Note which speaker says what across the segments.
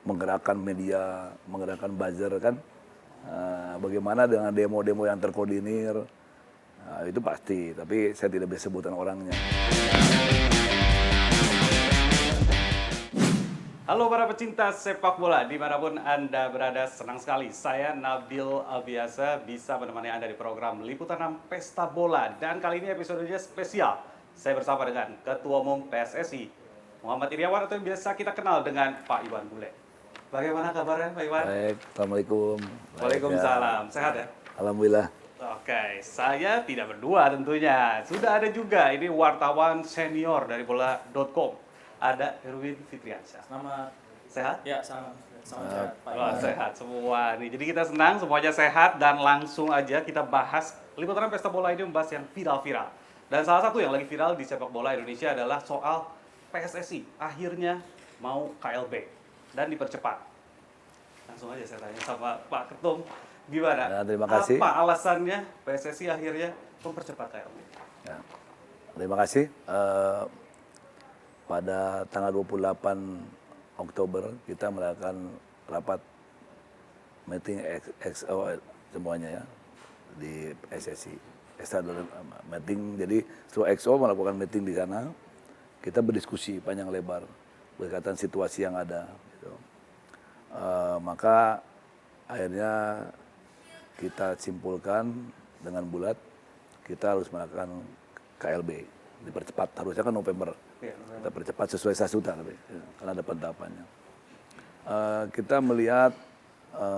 Speaker 1: menggerakkan media, menggerakkan buzzer kan. Bagaimana dengan demo-demo yang terkoordinir, itu pasti, tapi saya tidak bisa sebutkan orangnya.
Speaker 2: Halo para pecinta sepak bola, dimanapun Anda berada, senang sekali saya Nabil Albiasa bisa menemani Anda di program Liputan 6 Pesta Bola. Dan kali ini episodenya spesial, saya bersama dengan Ketua Umum PSSI, Muhammad Iriawan, atau yang biasa kita kenal dengan Pak Iwan Bule. Bagaimana kabarnya Pak Iwan?
Speaker 1: Baik, Assalamualaikum.
Speaker 2: Waalaikumsalam, sehat ya?
Speaker 1: Alhamdulillah.
Speaker 2: Oke, saya tidak berdua tentunya. Sudah ada juga, ini wartawan senior dari bola.com. Ada Erwin Fitriansyah.
Speaker 3: Selamat
Speaker 2: Sehat?
Speaker 3: ya, sama sehat Pak.
Speaker 2: Wah, sehat semua nih. Jadi kita senang semuanya sehat dan langsung aja kita bahas liputan pesta bola ini, membahas yang viral-viral. Dan salah satu yang lagi viral di sepak bola Indonesia adalah soal PSSI akhirnya mau KLB dan dipercepat. Langsung aja saya tanya sama Pak Ketum, gimana?
Speaker 1: Ya, terima kasih.
Speaker 2: Apa alasannya PSSI akhirnya mempercepat KLB?
Speaker 1: Ya, terima kasih. Pada tanggal 28 Oktober kita melakukan rapat meeting XO semuanya ya di PSSI. Meeting, jadi seluruh XO melakukan meeting di sana. Kita berdiskusi panjang lebar berkaitan situasi yang ada. Gitu. Maka akhirnya kita simpulkan dengan bulat kita harus melakukan KLB dipercepat, harusnya kan November. Kita percepat sesuai statuta tapi karena ada pentahapannya. Kita melihat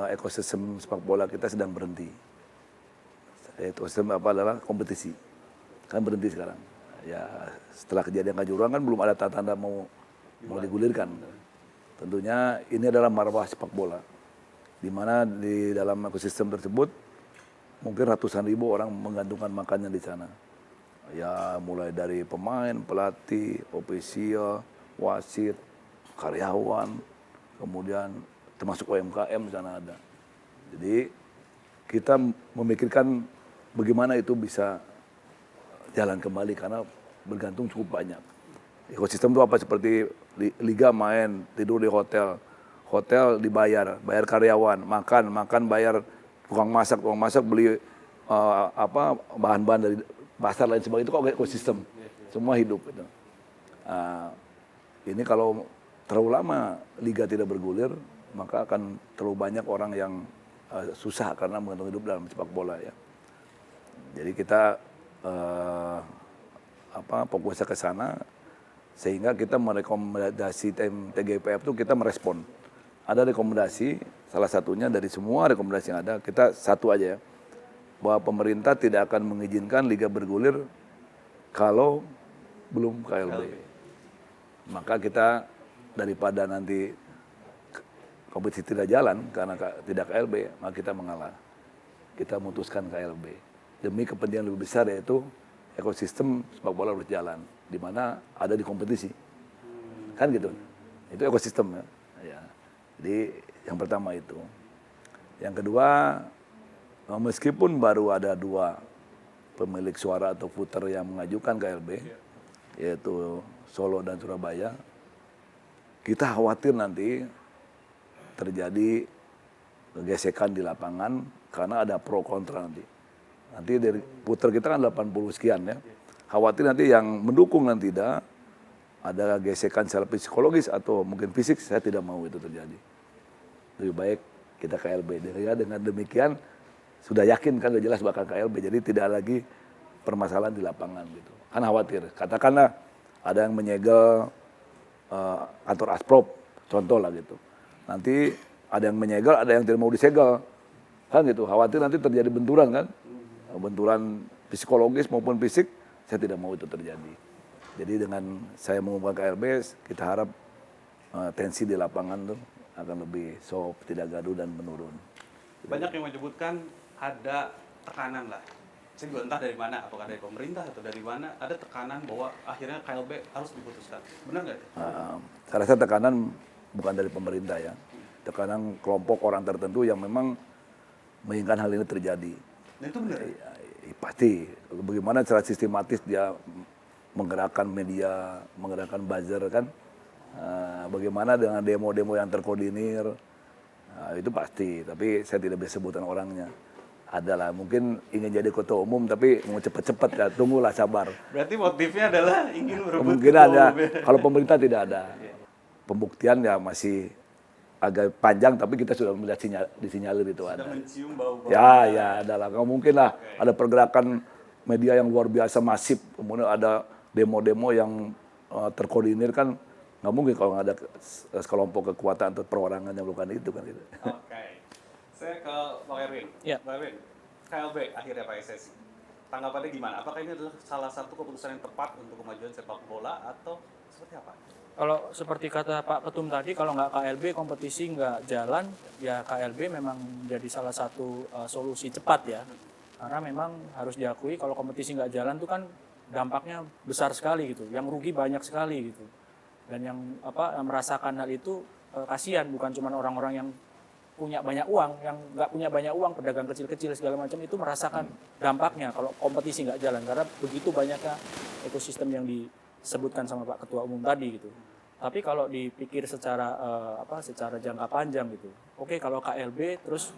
Speaker 1: ekosistem sepak bola kita sedang berhenti. Ekosistem apa adalah kompetisi, kan berhenti sekarang. Ya setelah kejadian Kanjuruhan kan belum ada tanda-tanda mau digulirkan. Tentunya ini adalah marwah sepak bola, di mana di dalam ekosistem tersebut mungkin ratusan ribu orang menggantungkan makannya di sana. Ya mulai dari pemain, pelatih, ofisial, wasit, karyawan, kemudian termasuk UMKM di sana ada. Jadi kita memikirkan bagaimana itu bisa jalan kembali karena bergantung cukup banyak. Ekosistem itu apa, seperti liga main, tidur di hotel, hotel dibayar, bayar karyawan, makan bayar tukang masak beli bahan-bahan dari pasar lain sebagainya, itu kok ekosistem semua hidup gitu. Ini kalau terlalu lama liga tidak bergulir, maka akan terlalu banyak orang yang susah karena mengantung hidup dalam sepak bola ya. Jadi kita fokusnya ke sana, sehingga kita merekomendasi TGIPF itu kita merespon. Ada rekomendasi, salah satunya dari semua rekomendasi yang ada, kita satu aja ya, bahwa pemerintah tidak akan mengizinkan liga bergulir kalau belum KLB. Maka kita daripada nanti kompetisi tidak jalan karena tidak KLB, maka kita mengalah. Kita memutuskan KLB demi kepentingan lebih besar, yaitu ekosistem sepak bola harus jalan, di mana ada di kompetisi. Kan gitu. Itu ekosistem ya. Ya. Jadi yang pertama itu. Yang kedua, meskipun baru ada 2 pemilik suara atau voter yang mengajukan KLB, yaitu Solo dan Surabaya, kita khawatir nanti terjadi gesekan di lapangan karena ada pro kontra nanti. Nanti dari puter kita kan 80 sekian ya. Khawatir nanti yang mendukung dan tidak ada gesekan secara psikologis atau mungkin fisik, saya tidak mau itu terjadi. Lebih baik kita KLB. Dengan demikian sudah yakin kan, sudah jelas bakal KLB, jadi tidak lagi permasalahan di lapangan gitu. Kan khawatir, katakanlah ada yang menyegel kantor Asprop, contoh lah gitu. Nanti ada yang menyegel, ada yang tidak mau disegel, kan gitu. Khawatir nanti terjadi benturan kan, benturan psikologis maupun fisik, saya tidak mau itu terjadi. Jadi dengan saya mengumumkan KLB, kita harap tensi di lapangan tuh akan lebih soft, tidak gaduh dan menurun.
Speaker 2: Banyak yang menyebutkan ada tekanan lah. Saya juga entah dari mana, apakah dari pemerintah atau dari mana, ada tekanan bahwa akhirnya KLB harus diputuskan. Benar nggak itu?
Speaker 1: Saya rasa tekanan bukan dari pemerintah ya. Tekanan kelompok orang tertentu yang memang menginginkan hal ini terjadi.
Speaker 2: Nah itu benar?
Speaker 1: Pasti. Bagaimana secara sistematis dia menggerakkan media, menggerakkan buzzer kan. Bagaimana dengan demo-demo yang terkoordinir, itu pasti. Tapi saya tidak bisa sebutkan orangnya. Adalah mungkin ingin jadi ketua umum tapi mau cepat-cepat ya, tunggulah sabar.
Speaker 2: Berarti motifnya adalah ingin merebut
Speaker 1: Kemungkinan
Speaker 2: ketua
Speaker 1: ya,
Speaker 2: umum ya.
Speaker 1: kalau pemerintah tidak ada. Pembuktian ya masih agak panjang, tapi kita sudah melihat disinyalir itu
Speaker 2: Sudah
Speaker 1: ada.
Speaker 2: mencium bau-bau.
Speaker 1: Ya adalah. Nggak mungkin lah ada pergerakan media yang luar biasa masif, kemudian ada demo-demo yang terkoordinir kan, nggak mungkin kalau nggak ada sekelompok kekuatan atau perorangan yang melakukan itu kan. Gitu.
Speaker 2: Oke. Saya ke Bang Erwin.
Speaker 3: Ya.
Speaker 2: Bang Erwin, KLB akhirnya PSSI. Tanggapannya gimana? Apakah ini adalah salah satu keputusan yang tepat untuk kemajuan sepak bola atau seperti apa?
Speaker 3: Kalau seperti kata Pak Ketum tadi, kalau nggak KLB kompetisi nggak jalan, ya KLB memang jadi salah satu solusi cepat ya. Karena memang harus diakui kalau kompetisi nggak jalan tuh kan dampaknya besar sekali gitu, yang rugi banyak sekali gitu. Dan yang merasakan hal itu kasihan, bukan cuma orang-orang yang punya banyak uang, yang nggak punya banyak uang, pedagang kecil-kecil segala macam itu merasakan dampaknya kalau kompetisi nggak jalan, karena begitu banyaknya ekosistem yang disebutkan sama Pak Ketua Umum tadi gitu. Tapi kalau dipikir secara secara jangka panjang gitu, oke kalau KLB terus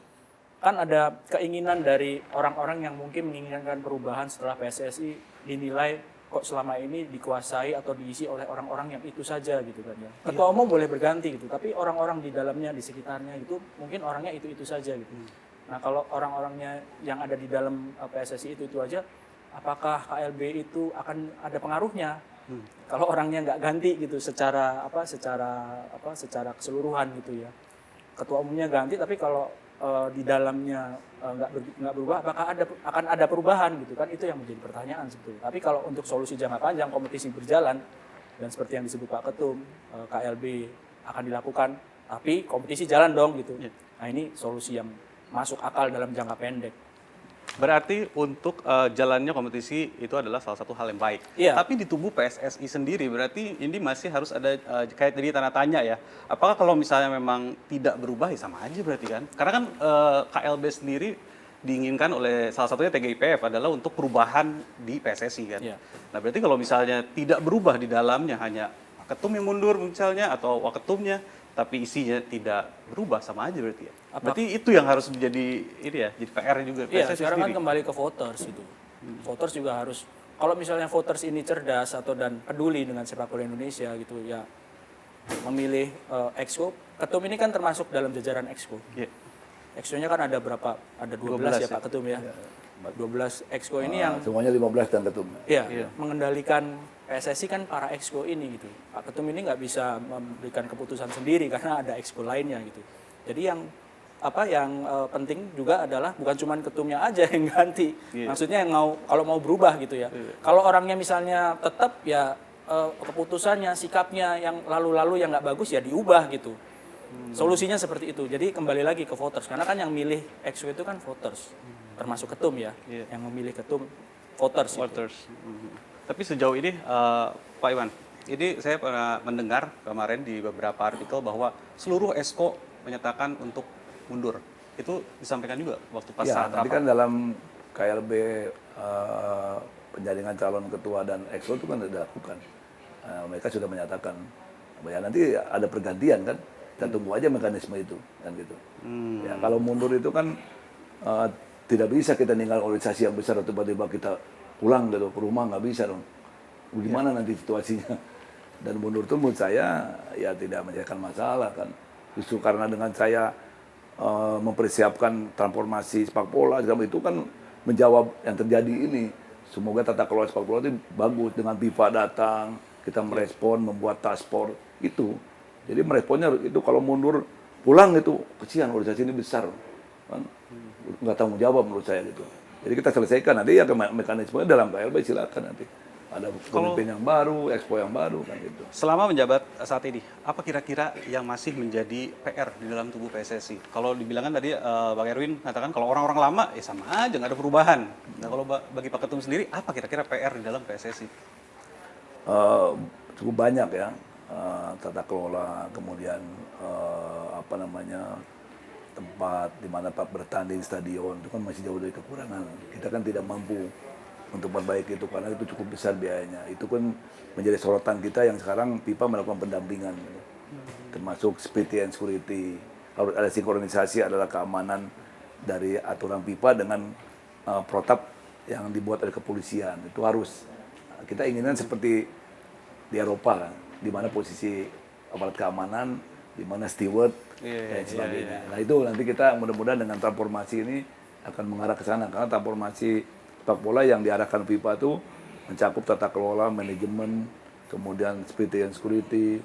Speaker 3: kan ada keinginan dari orang-orang yang mungkin menginginkan perubahan setelah PSSI dinilai kok selama ini dikuasai atau diisi oleh orang-orang yang itu saja gitu kan ya. Ketua umum boleh berganti gitu, tapi orang-orang di dalamnya, di sekitarnya itu mungkin orangnya itu-itu saja gitu. Nah kalau orang-orangnya yang ada di dalam PSSI itu aja, apakah KLB itu akan ada pengaruhnya? Kalau orangnya nggak ganti gitu secara keseluruhan gitu ya. Ketua umumnya ganti, tapi kalau di dalamnya nggak berubah, apakah akan ada perubahan gitu kan, itu yang menjadi pertanyaan sebetulnya. Tapi kalau untuk solusi jangka panjang, kompetisi berjalan dan seperti yang disebut Pak Ketum, KLB akan dilakukan, tapi kompetisi jalan dong gitu. Nah ini solusi yang masuk akal dalam jangka pendek.
Speaker 2: Berarti untuk jalannya kompetisi itu adalah salah satu hal yang baik.
Speaker 3: Iya.
Speaker 2: Tapi di tubuh PSSI sendiri berarti ini masih harus ada kayak jadi tanda tanya ya. Apakah kalau misalnya memang tidak berubah ya sama aja berarti kan? Karena kan KLB sendiri diinginkan oleh salah satunya TGIPF adalah untuk perubahan di PSSI kan.
Speaker 3: Iya.
Speaker 2: Nah berarti kalau misalnya tidak berubah di dalamnya, hanya ketum yang mundur misalnya atau waketumnya, tapi isinya tidak berubah sama aja berarti ya. Berarti itu yang harus menjadi ini ya, jadi PR juga
Speaker 3: Iya,
Speaker 2: PSSI
Speaker 3: sekarang kan
Speaker 2: sendiri.
Speaker 3: kembali ke voters itu. Voters juga harus, kalau misalnya voters ini cerdas dan peduli dengan sepak bola Indonesia gitu ya, memilih Exco. Ketum ini kan termasuk dalam jajaran Exco.
Speaker 2: Iya.
Speaker 3: Exco-nya kan ada berapa? Ada 12 ya Pak Ketum ya. 12 Exco ini yang
Speaker 1: Semuanya 15 dan ketum.
Speaker 3: iya, mengendalikan PSSI kan para Exco ini gitu. Pak Ketum ini nggak bisa memberikan keputusan sendiri karena ada Exco lainnya gitu. Jadi yang penting juga adalah bukan cuma ketumnya aja yang ganti. Maksudnya yang kalau mau berubah gitu ya. Kalau orangnya misalnya tetap ya keputusannya, sikapnya yang lalu-lalu yang nggak bagus ya diubah gitu. Solusinya seperti itu. Jadi kembali lagi ke voters, karena kan yang milih Exco itu kan voters, termasuk ketum ya. Yang memilih ketum voters.
Speaker 2: Voters. Tapi sejauh ini Pak Iwan, ini saya pernah mendengar kemarin di beberapa artikel bahwa seluruh Exco menyatakan untuk mundur. Itu disampaikan juga waktu pas
Speaker 1: Ya,
Speaker 2: saat
Speaker 1: nanti
Speaker 2: rapat.
Speaker 1: kan dalam KLB penjaringan calon ketua dan Exco itu kan sudah dilakukan. Mereka sudah menyatakan, ya nanti ada pergantian kan, kita tunggu aja mekanisme itu kan gitu. Ya, kalau mundur itu kan tidak bisa kita ninggal organisasi yang besar tiba-tiba kita pulang gitu ke rumah, nggak bisa dong. Gimana nanti situasinya? Dan mundur itu menurut saya ya tidak menjadikan masalah kan. Justru karena dengan saya mempersiapkan transformasi sepak bola itu kan menjawab yang terjadi ini. Semoga tata kelola sepak bola itu bagus, dengan FIFA datang, kita merespon, membuat task force itu. Jadi meresponnya itu kalau mundur pulang itu kesian, organisasi ini besar kan, nggak tanggung jawab menurut saya gitu. Jadi kita selesaikan nanti ya mekanisme dalam KLB silakan nanti. Ada pemimpin yang baru, expo yang baru kan gitu.
Speaker 2: Selama menjabat saat ini, apa kira-kira yang masih menjadi PR di dalam tubuh PSSI? Kalau dibilangkan tadi Bang Erwin katakan kalau orang-orang lama ya sama aja nggak ada perubahan. Nah kalau bagi Pak Ketum sendiri, apa kira-kira PR di dalam PSSI?
Speaker 1: Cukup banyak ya, tata kelola, kemudian tempat di mana Pak bertanding, stadion itu kan masih jauh dari kekurangan. Kita kan tidak mampu untuk memperbaiki itu karena itu cukup besar biayanya. Itu pun menjadi sorotan kita yang sekarang FIFA melakukan pendampingan, gitu. Termasuk safety and security. Harus ada sinkronisasi adalah keamanan dari aturan FIFA dengan protap yang dibuat oleh kepolisian. Itu harus kita inginkan seperti di Eropa kan, di mana posisi aparat keamanan, di mana steward dan sebagainya. Nah itu nanti kita mudah-mudahan dengan transformasi ini akan mengarah ke sana karena transformasi sepak bola yang diarahkan FIFA itu mencakup tata kelola, manajemen, kemudian safety and security,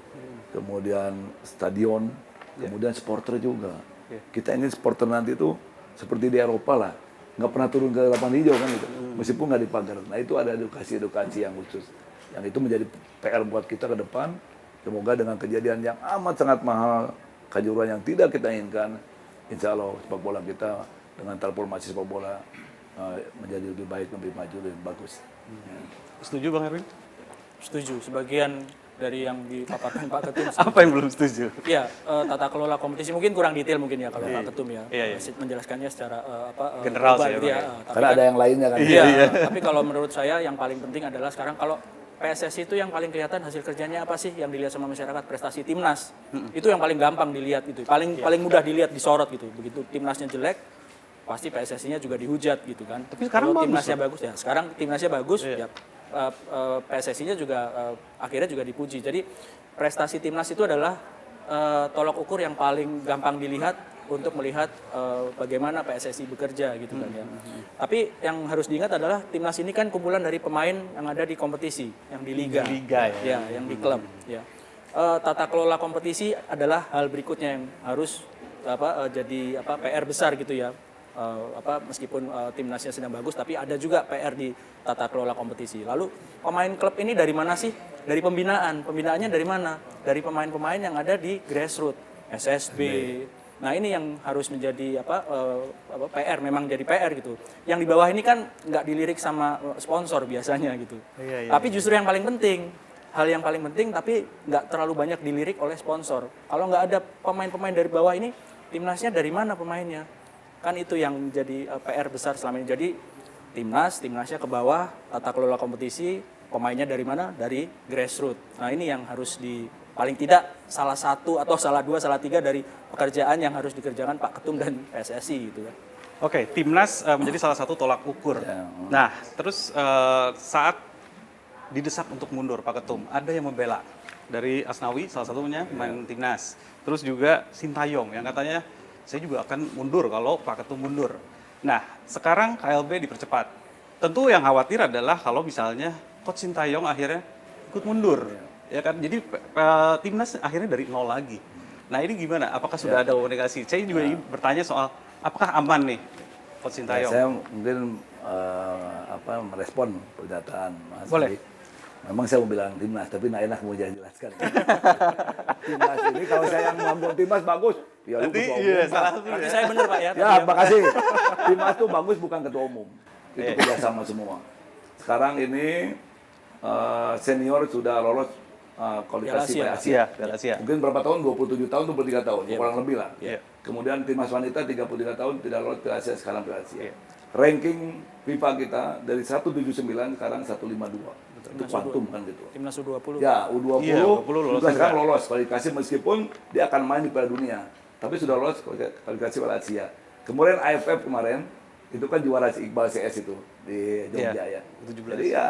Speaker 1: kemudian stadion, kemudian supporter juga. Kita ingin supporter nanti itu seperti di Eropa lah, nggak pernah turun ke lapangan hijau kan gitu, meskipun nggak dipagar. Nah itu ada edukasi yang khusus, yang itu menjadi PR buat kita ke depan. Semoga dengan kejadian yang amat sangat mahal, kejuaraan yang tidak kita inginkan, insya Allah sepak bola kita dengan transformasi sepak bola menjadi lebih baik, lebih maju, lebih bagus.
Speaker 2: Setuju Bang Erwin?
Speaker 3: Setuju. Sebagian dari yang dipaparkan Pak Ketum.
Speaker 2: Apa yang belum setuju?
Speaker 3: Iya, tata kelola kompetisi mungkin kurang detail mungkin ya kalau Pak Ketum ya.
Speaker 2: Iya.
Speaker 3: Menjelaskannya secara
Speaker 2: general
Speaker 3: global
Speaker 2: sih
Speaker 3: gitu
Speaker 2: ya,
Speaker 3: ya.
Speaker 2: Pak.
Speaker 1: Karena ada yang lainnya kan.
Speaker 3: Iya, tapi kalau menurut saya yang paling penting adalah sekarang kalau PSSI itu yang paling kelihatan hasil kerjanya apa sih yang dilihat sama masyarakat, prestasi timnas. Itu yang paling gampang dilihat itu. Paling mudah dilihat, disorot gitu. Begitu timnasnya jelek, pasti PSSI-nya juga dihujat gitu kan.
Speaker 2: Tapi sekarang
Speaker 3: kalau
Speaker 2: bagus
Speaker 3: timnasnya bagus ya. Sekarang timnasnya bagus ya. PSSI-nya juga akhirnya juga dipuji. Jadi prestasi timnas itu adalah tolok ukur yang paling gampang dilihat untuk melihat bagaimana PSSI bekerja gitu kan ya. Tapi yang harus diingat adalah timnas ini kan kumpulan dari pemain yang ada di kompetisi, yang di liga.
Speaker 2: Di liga ya.
Speaker 3: Yang di klub ya. Tata kelola kompetisi adalah hal berikutnya yang harus jadi PR besar gitu ya. Meskipun timnasnya sedang bagus tapi ada juga PR di tata kelola kompetisi. Lalu pemain klub ini dari mana sih? Dari pembinaan. Pembinaannya dari mana? Dari pemain-pemain yang ada di grassroots, SSB. Nah ini yang harus menjadi PR, memang jadi PR gitu. Yang di bawah ini kan nggak dilirik sama sponsor biasanya gitu. Tapi justru yang paling penting, hal yang paling penting tapi nggak terlalu banyak dilirik oleh sponsor. Kalau nggak ada pemain-pemain dari bawah ini, timnasnya dari mana pemainnya? Kan itu yang jadi PR besar selama ini. Jadi timnasnya ke bawah, tata kelola kompetisi, pemainnya dari mana? Dari grassroots. Nah ini yang harus paling tidak salah satu atau salah dua, salah tiga dari pekerjaan yang harus dikerjakan Pak Ketum dan PSSI gitu kan.
Speaker 2: Oke, timnas menjadi salah satu tolak ukur. Nah, terus saat didesak untuk mundur Pak Ketum, ada yang membela dari Asnawi salah satunya pemain timnas. Terus juga Sintayong yang katanya saya juga akan mundur kalau Pak Ketum mundur. Nah, sekarang KLB dipercepat. Tentu yang khawatir adalah kalau misalnya Coach Sintayong akhirnya ikut mundur. Ya kan, jadi timnas akhirnya dari nol lagi. Nah ini gimana? Apakah sudah ada komunikasi? Saya juga ingin bertanya soal apakah aman nih Coach Sintayong?
Speaker 1: Saya mungkin merespon pernyataan Mas.
Speaker 2: Boleh.
Speaker 1: Memang saya mau bilang timnas, tapi nggak enak mau jelaskan. Timnas ini kalau saya yang ngomong timnas bagus, ya lu ketua umum.
Speaker 2: Salah satu
Speaker 3: Berarti saya benar Pak ya.
Speaker 1: Ya, makasih. Timnas itu bagus bukan ketua umum. Itu kerjasama semua. Sekarang ini senior sudah lolos kualifikasi Piala Asia. Mungkin berapa tahun? 27 tahun atau 23 tahun, kurang lebih lah. Kemudian timnas wanita 33 tahun tidak lolos Piala Asia, sekarang Piala Asia. Ranking FIFA kita dari 179 sekarang 152. Itu kuantum kan gitu.
Speaker 3: Timnas U20.
Speaker 1: Ya, U20,
Speaker 2: lolos
Speaker 1: juga sekarang lolos kualifikasi meskipun dia akan main di Piala Dunia. Tapi sudah lolos kualifikasi Piala Asia. Kemudian AFF kemarin itu kan juara si Iqbal CS itu di Jogja ya. Jadi ya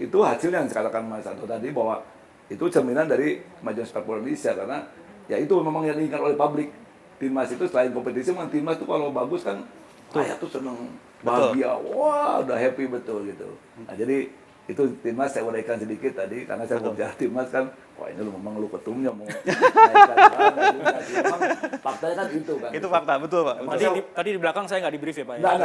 Speaker 1: itu hasil yang dikatakan Mas Santo tadi bahwa itu cerminan dari kemajuan sepak bola Indonesia karena ya itu memang yang diinginkan oleh publik. Timnas itu selain kompetisi, memang timnas itu kalau bagus kan rakyat tuh seneng, bahagia, wah udah happy betul gitu. Nah jadi itu timnas saya uraikan sedikit tadi karena saya mau bicara timnas kan, wah ini lu memang lu ketumnya mau naikkan memang faktanya kan itu kan.
Speaker 2: Itu fakta betul Pak.
Speaker 3: Tadi di belakang saya nggak di brief ya Pak ya.
Speaker 1: Nah.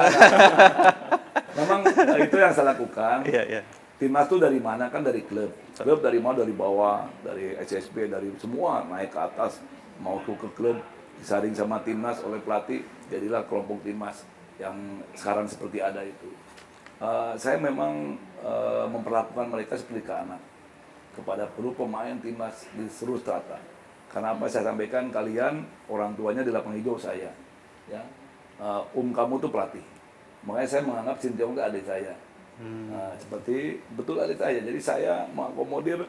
Speaker 1: Memang itu yang saya lakukan.
Speaker 2: Iya.
Speaker 1: Timnas itu dari mana kan dari klub. Klub dari mana? Dari bawah, dari SSB, dari semua naik ke atas mau ke klub disaring sama timnas oleh pelatih, jadilah kelompok timnas yang sekarang seperti ada itu. Saya memang memperlakukan mereka seperti ke anak kepada seluruh pemain timnas di seluruh strata. Karena apa saya sampaikan kalian orang tuanya di lapangan hijau saya, ya. Kamu tuh pelatih. Makanya saya menganggap Sintayong itu adik saya. Nah, seperti betul aja saya. Jadi saya mengakomodir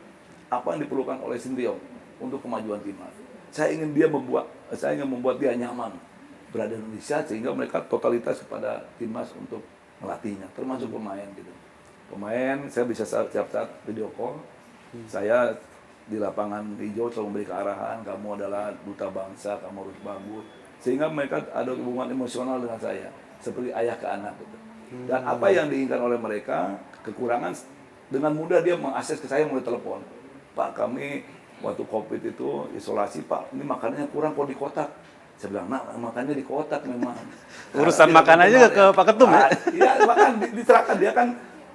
Speaker 1: apa yang diperlukan oleh Sinteyong untuk kemajuan timnas. Saya ingin membuat dia nyaman berada di Indonesia sehingga mereka totalitas kepada timnas untuk melatihnya, termasuk pemain gitu. Pemain saya bisa setiap saat video call. Saya di lapangan hijau selalu memberi arahan, kamu adalah duta bangsa, kamu harus bagus. Sehingga mereka ada hubungan emosional dengan saya, seperti ayah ke anak gitu. Dan apa yang diinginkan oleh mereka, kekurangan dengan mudah dia mengakses ke saya melalui telepon. Pak, kami waktu COVID itu isolasi, Pak, ini makanannya kurang kok di kotak. Saya bilang, nak, makannya di kotak memang.
Speaker 2: Urusan
Speaker 1: Karena
Speaker 2: makan
Speaker 1: dia
Speaker 2: aja
Speaker 1: kemarin-
Speaker 2: ke Pak Ketum ya?
Speaker 1: Iya, makan diserahkan. Dia kan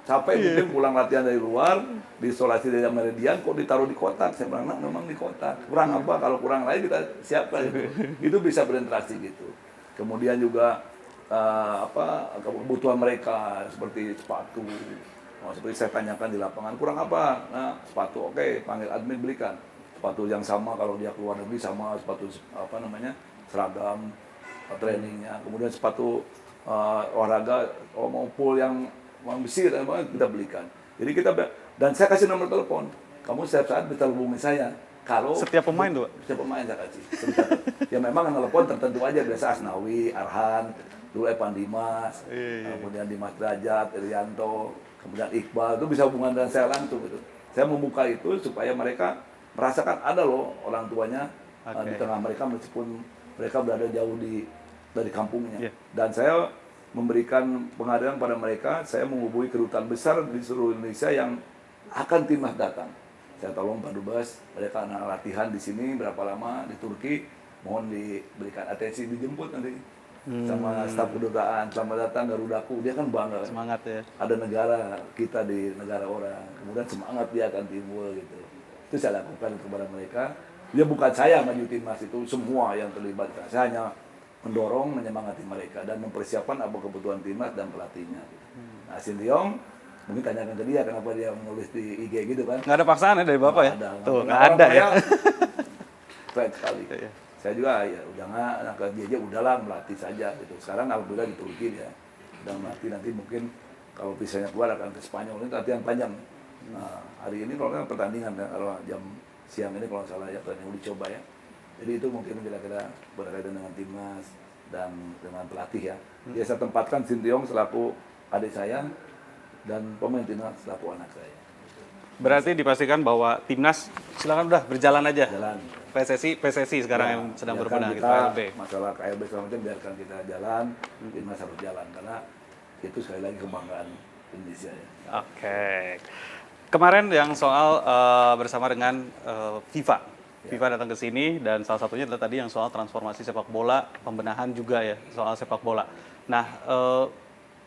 Speaker 1: capek mungkin pulang latihan dari luar, diisolasi dari Meridian, kok ditaruh di kotak. Saya bilang, nak, memang di kotak. Kurang apa? Kalau kurang lain kita siapkan itu. Itu bisa berinteraksi gitu. Kemudian juga kebutuhan mereka seperti sepatu. Seperti saya tanyakan di lapangan, kurang apa? Nah, sepatu oke, panggil admin belikan. Sepatu yang sama kalau dia keluar negeri sama sepatu seragam trainingnya. Kemudian sepatu olahraga mau pool yang besar kita belikan. Jadi dan saya kasih nomor telepon. Kamu setiap saat bisa hubungi saya. Kalau
Speaker 2: Setiap pemain tuh, Pak?
Speaker 1: Setiap pemain saya kasih. Ya memang telepon tertentu aja biasa Asnawi, Arhan, dulu Evan Dimas, kemudian Dimas Derajat, Irianto, kemudian Iqbal, itu bisa hubungan dengan saya langsung gitu. Saya membuka itu supaya mereka merasakan ada loh orang tuanya di tengah mereka meskipun mereka berada jauh dari kampungnya. Dan saya memberikan penghargaan pada mereka, saya menghubungi kedutaan besar di seluruh Indonesia yang akan timnas datang. Saya tolong Pak Dubes, mereka anak latihan di sini berapa lama di Turki, mohon diberikan atensi, dijemput nanti sama staf kedutaan, selamat datang Garudaku, dia kan bangga.
Speaker 2: Semangat ya.
Speaker 1: Ada negara kita di negara orang, kemudian semangat dia akan timbul gitu. Itu saya lakukan kepada mereka. Dia bukan saya maju timnas itu, semua yang terlibat. Saya hanya mendorong, menyemangati mereka dan mempersiapkan apa kebutuhan timnas dan pelatihnya. Nah, Sinteyong mungkin tanyakan ke dia kenapa dia menulis di IG gitu kan.
Speaker 2: Nggak ada paksaan ya dari Bapak ya?
Speaker 1: Ada,
Speaker 2: Tuh, nggak ada ya.
Speaker 1: Baik sekali. Saya juga ya udah nggak, anak dia aja udahlah melatih saja gitu. Sekarang alhamdulillah di Turki dia udah melatih, nanti mungkin kalau visanya keluar akan ke Spanyol, ini latihan panjang. Nah, hari ini kalau kan pertandingan ya, kalau jam siang ini kalau nggak salah ya pertandingan uji coba ya. Jadi itu mungkin kira-kira berkaitan dengan timnas dan dengan pelatih ya. Ya saya tempatkan Sinteyong selaku adik saya dan pemain timnas selaku anak saya.
Speaker 2: Berarti dipastikan bahwa timnas silakan udah berjalan aja.
Speaker 1: Jalan.
Speaker 2: PSSI sekarang yang sedang
Speaker 1: biarkan
Speaker 2: berbenah gitu,
Speaker 1: kita,
Speaker 2: KLB.
Speaker 1: masalah KLB segala macam biarkan kita jalan, timnas harus jalan karena itu sekali lagi kebanggaan Indonesia ya.
Speaker 2: Oke. Kemarin yang soal bersama dengan FIFA. FIFA datang ke sini dan salah satunya adalah tadi yang soal transformasi sepak bola, pembenahan juga ya soal sepak bola. Nah,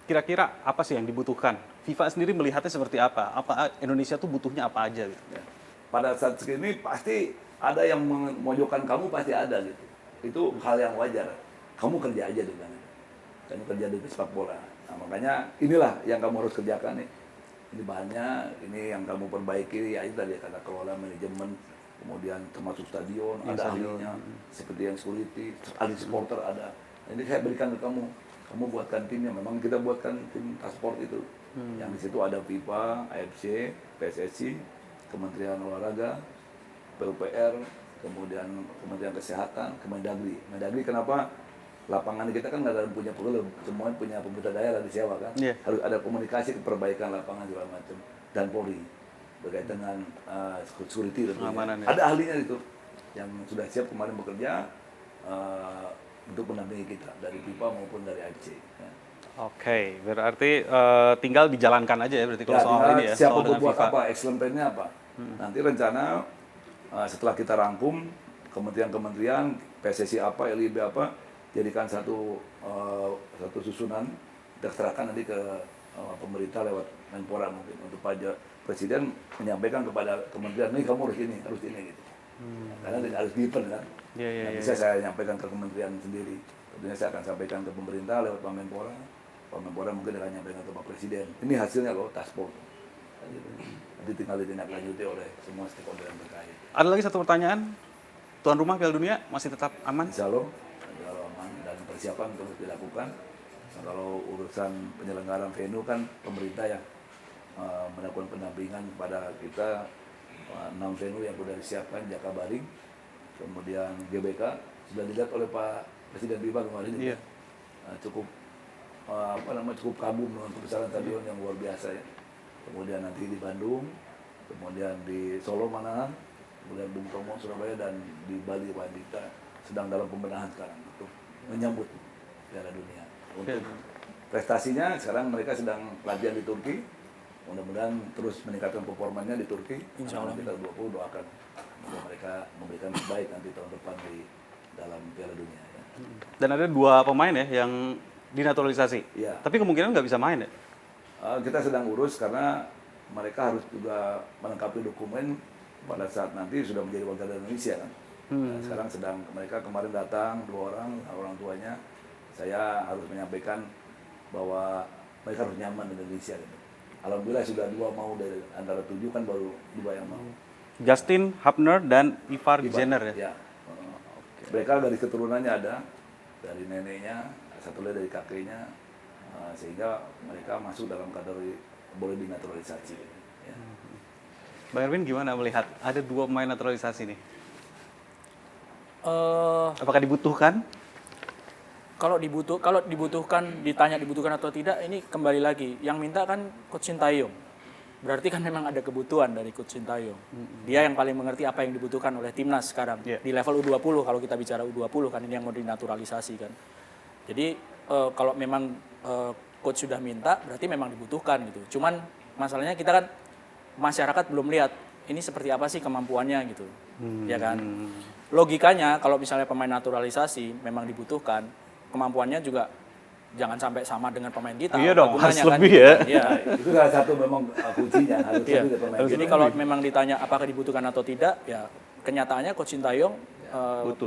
Speaker 2: kira-kira apa sih yang dibutuhkan? FIFA sendiri melihatnya seperti apa? Apa Indonesia tuh butuhnya apa aja gitu?
Speaker 1: Ya. Pada saat segini pasti ada yang memojokkan kamu, pasti ada gitu. Itu hal yang wajar. Kamu kerja aja dengan itu. Kamu kerja di sepak bola. Nah, makanya inilah yang kamu harus kerjakan nih. Ini bahannya, ini yang kamu perbaiki, ya itu tadi kata kelola manajemen, kemudian termasuk stadion, ada ahlinya, seperti yang security, ahli supporter ada. Ini saya berikan ke kamu. Kamu buatkan timnya, memang kita buatkan tim task force itu. Yang di situ ada FIFA, AFC, PSSI, Kementerian Olahraga, PUPR, kemudian Kementerian Kesehatan, Kemendagri. Kemendagri kenapa? Lapangan kita kan nggak ada yang punya klub, semuanya punya pemerintah daerah disewa kan.
Speaker 2: Yeah.
Speaker 1: Harus ada komunikasi perbaikan lapangan segala macam dan Polri berkaitan dengan security tentunya.
Speaker 2: Pengamanan, ya.
Speaker 1: Ada ahlinya itu yang sudah siap kemarin bekerja untuk mendampingi kita dari FIFA maupun dari AFC. Ya.
Speaker 2: Oke, berarti tinggal dijalankan aja ya berarti kalau soal
Speaker 1: tinggal
Speaker 2: ini ya,
Speaker 1: siapa
Speaker 2: soal dengan
Speaker 1: berbuat
Speaker 2: FIFA.
Speaker 1: apa, excellent plan-nya apa. Nanti rencana setelah kita rangkum kementerian-kementerian, PSSI apa, LIB apa, jadikan satu susunan, kita serahkan nanti ke pemerintah lewat Menpora mungkin untuk pajak Presiden menyampaikan kepada kementerian ini kamu harus ini gitu. Karena harus given kan.
Speaker 2: Iya.
Speaker 1: Bisa saya nyampaikan ke kementerian sendiri. Tentunya saya akan sampaikan ke pemerintah lewat Pak Menpora. Pak Menpora mungkin akan nyampaikan ke Pak Presiden. Ini hasilnya loh, task force. Nanti tinggal ditindaklanjuti oleh semua stakeholder yang terkait.
Speaker 2: Ada lagi satu pertanyaan, tuan rumah Piala Dunia masih tetap aman?
Speaker 1: Insya Allah aman dan persiapan terus dilakukan. Nah, kalau urusan penyelenggaraan venue kan pemerintah yang melakukan pendampingan pada kita 6 venue yang sudah disiapkan Jakabaring, kemudian GBK sudah dilihat oleh Pak Presiden Biba kemarin.
Speaker 2: Iya.
Speaker 1: Cukup cukup kagum dengan kebesaran stadion yang luar biasa ya. Kemudian nanti di Bandung, kemudian di Solo Manahan, kemudian Bung Tomo Surabaya, dan di Bali Pandita sedang dalam pembenahan sekarang untuk menyambut Piala Dunia. Untuk prestasinya sekarang mereka sedang latihan di Turki. Mudah-mudahan terus meningkatkan performanya di Turki.
Speaker 3: Insya Allah.
Speaker 1: Kita 20 doakan semoga mereka memberikan yang baik nanti tahun depan di dalam Piala Dunia ya.
Speaker 2: Dan ada 2 pemain ya yang dinaturalisasi.
Speaker 1: Iya.
Speaker 2: Tapi kemungkinan nggak bisa main ya?
Speaker 1: Kita sedang urus karena mereka harus juga melengkapi dokumen pada saat nanti sudah menjadi warga negara Indonesia kan. Nah, sekarang sedang mereka kemarin datang 2 orang tuanya. Saya harus menyampaikan bahwa mereka harus nyaman di Indonesia gitu. Alhamdulillah sudah 2 mau dari antara 7 kan baru 2 yang mau.
Speaker 2: Justin Hubner dan Ivar Jenner ya?
Speaker 1: Ya. Mereka dari keturunannya ada, dari neneknya, satu lagi dari kakeknya, sehingga mereka masuk dalam kategori boleh dinaturalisasi. Ya.
Speaker 2: Bang Erwin gimana melihat ada 2 pemain naturalisasi nih? Apakah dibutuhkan?
Speaker 3: Kalau dibutuhkan, ditanya dibutuhkan atau tidak, ini kembali lagi. Yang minta kan Coach Sintayong. Berarti kan memang ada kebutuhan dari Coach Sintayong. Dia yang paling mengerti apa yang dibutuhkan oleh timnas sekarang.
Speaker 2: Yeah.
Speaker 3: Di level U20, kalau kita bicara U20 kan ini yang mau dinaturalisasi kan. Jadi kalau memang Coach sudah minta, berarti memang dibutuhkan gitu. Cuman masalahnya kita kan masyarakat belum lihat ini seperti apa sih kemampuannya gitu. Ya kan? Logikanya kalau misalnya pemain naturalisasi memang dibutuhkan, kemampuannya juga jangan sampai sama dengan pemain kita.
Speaker 2: Iya dong, harus
Speaker 3: Gunanya kan?
Speaker 2: lebih ya.
Speaker 3: Iya.
Speaker 1: Itu salah satu memang kuncinya harus
Speaker 3: Iya.
Speaker 1: lebih dari pemain.
Speaker 3: Jadi kalau memang ditanya apakah dibutuhkan atau tidak, ya kenyataannya Coach Sintayong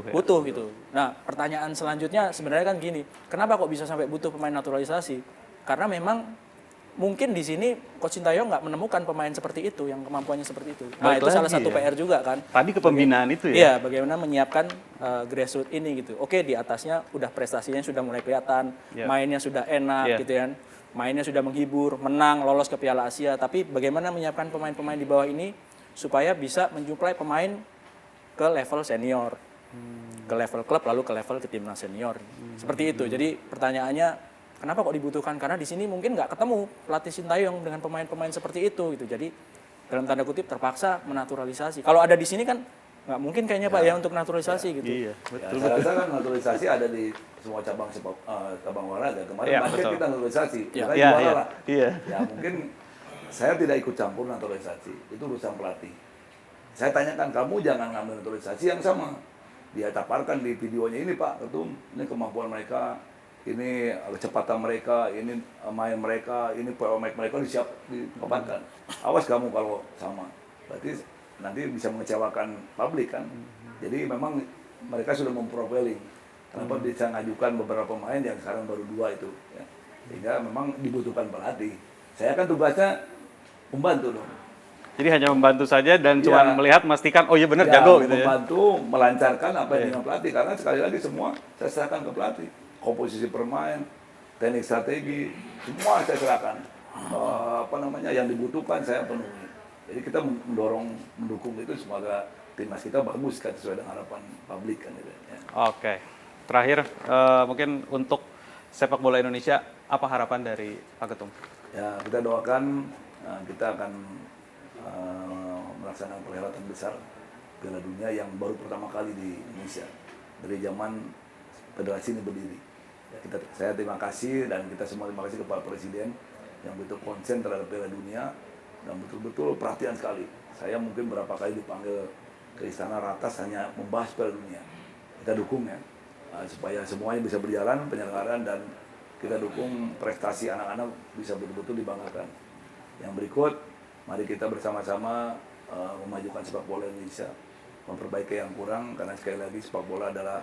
Speaker 3: butuh gitu. Nah, pertanyaan selanjutnya sebenarnya kan gini, kenapa kok bisa sampai butuh pemain naturalisasi? Karena memang mungkin di sini Coach Sintayong nggak menemukan pemain seperti itu, yang kemampuannya seperti itu. Nah,
Speaker 2: Balik
Speaker 3: itu
Speaker 2: lagi
Speaker 3: salah satu
Speaker 2: ya.
Speaker 3: PR juga kan.
Speaker 2: Tadi ke pembinaan itu ya?
Speaker 3: Iya, bagaimana menyiapkan grassroots ini gitu. Oke, di atasnya udah prestasinya sudah mulai kelihatan,
Speaker 2: Iya.
Speaker 3: mainnya sudah enak
Speaker 2: Iya.
Speaker 3: gitu kan. Mainnya sudah menghibur, menang, lolos ke Piala Asia, tapi bagaimana menyiapkan pemain-pemain di bawah ini supaya bisa menjumpai pemain ke level senior. Ke level klub lalu ke level ke timnas senior. Seperti itu. Jadi pertanyaannya kenapa kok dibutuhkan? Karena di sini mungkin nggak ketemu pelatih Sintayong dengan pemain-pemain seperti itu gitu. Jadi dalam tanda kutip terpaksa menaturalisasi. Kalau ada di sini kan nggak mungkin kayaknya Pak ya untuk naturalisasi gitu.
Speaker 2: Iya,
Speaker 1: Ya,
Speaker 2: betul.
Speaker 1: saya rasa kan naturalisasi ada di semua cabang olahraga. Kemarin
Speaker 2: Iya,
Speaker 1: basket
Speaker 2: betul.
Speaker 1: kita naturalisasi,
Speaker 3: Iya.
Speaker 1: bukan
Speaker 2: Iya,
Speaker 1: juara
Speaker 2: iya.
Speaker 1: lah.
Speaker 2: Iya.
Speaker 1: Ya mungkin saya tidak ikut campur naturalisasi, itu urusan pelatih. Saya tanyakan, kamu jangan ngambil naturalisasi yang sama. Dia taparkan di videonya, ini Pak Ketum, ini kemampuan mereka, ini kecepatan mereka, ini main mereka, ini pemain mereka dipaparkan. Awas kamu kalau sama, berarti nanti bisa mengecewakan publik kan. Jadi memang mereka sudah memprofiling. Kenapa bisa ngajukan beberapa pemain yang sekarang baru 2 itu. Ya. Sehingga memang dibutuhkan pelatih. Saya kan tugasnya membantu dong.
Speaker 2: Jadi hanya membantu saja dan
Speaker 1: Iya.
Speaker 2: cuma melihat memastikan oh iya benar
Speaker 1: Ya,
Speaker 2: jago gitu ya.
Speaker 1: membantu melancarkan apa yang dengan pelatih. Karena sekali lagi semua saya serahkan ke pelatih. Komposisi permain, teknik strategi, semua saya serahkan. Yang dibutuhkan saya penuhi. Jadi kita mendukung itu semoga timnas kita bagus kan sesuai dengan harapan publik kan gitu ya.
Speaker 2: Oke. Terakhir mungkin untuk sepak bola Indonesia apa harapan dari Pak Ketum?
Speaker 1: Ya, kita doakan kita akan melaksanakan perhelatan besar Piala Dunia yang baru pertama kali di Indonesia dari zaman federasi ini berdiri. Ya, saya terima kasih dan kita semua terima kasih kepada Presiden yang betul konsen terhadap Piala Dunia dan betul-betul perhatian sekali. Saya mungkin berapa kali dipanggil ke Istana Ratas hanya membahas Piala Dunia. Kita dukung ya supaya semuanya bisa berjalan penyelenggaraan dan kita dukung prestasi anak-anak bisa betul-betul dibanggakan. Yang berikut, mari kita bersama-sama memajukan sepak bola Indonesia, memperbaiki yang kurang karena sekali lagi sepak bola adalah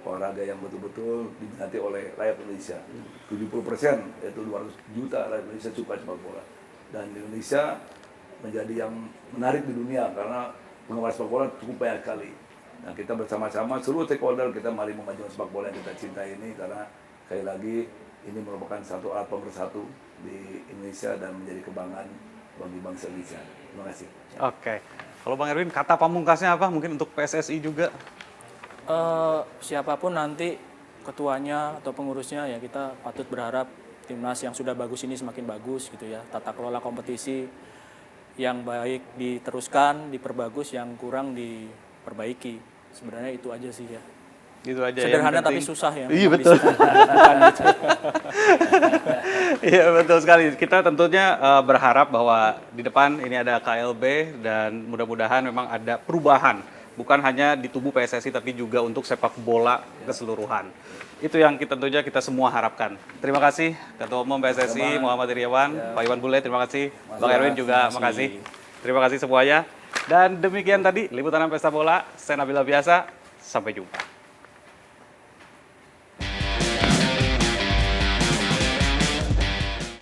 Speaker 1: olahraga yang betul-betul diminati oleh rakyat Indonesia. 70% yaitu 200 juta rakyat Indonesia suka sepak bola. Dan Indonesia menjadi yang menarik di dunia karena penggemar sepak bola cukup banyak sekali. Nah, kita bersama-sama seluruh stakeholder kita mari memajukan sepak bola yang kita cintai ini karena sekali lagi ini merupakan satu alat pemersatu di Indonesia dan menjadi kebanggaan bagi bangsa Indonesia. Terima kasih.
Speaker 2: Oke. Kalau Bang Erwin, kata pamungkasnya apa? Mungkin untuk PSSI juga?
Speaker 3: Siapapun nanti ketuanya atau pengurusnya, ya kita patut berharap timnas yang sudah bagus ini semakin bagus gitu ya. Tata kelola kompetisi yang baik diteruskan, diperbagus, yang kurang diperbaiki. Sebenarnya itu aja sih ya.
Speaker 2: Gitu aja.
Speaker 3: Sederhana
Speaker 2: yang penting.
Speaker 3: tapi susah ya.
Speaker 2: Iya,
Speaker 3: memang
Speaker 2: betul.
Speaker 3: Bukan gitu.
Speaker 2: Iya, betul sekali. Kita tentunya berharap bahwa di depan ini ada KLB dan mudah-mudahan memang ada perubahan. Bukan hanya di tubuh PSSI tapi juga untuk sepak bola keseluruhan. Itu yang tentunya kita semua harapkan. Terima kasih Ketua Umum PSSI Muhammad Iriawan, Pak Iwan Bule, terima kasih. Bang Erwin juga makasih. Terima kasih semuanya. Dan demikian tadi liputan Pesta Bola, saya Nabil Biasa, sampai jumpa.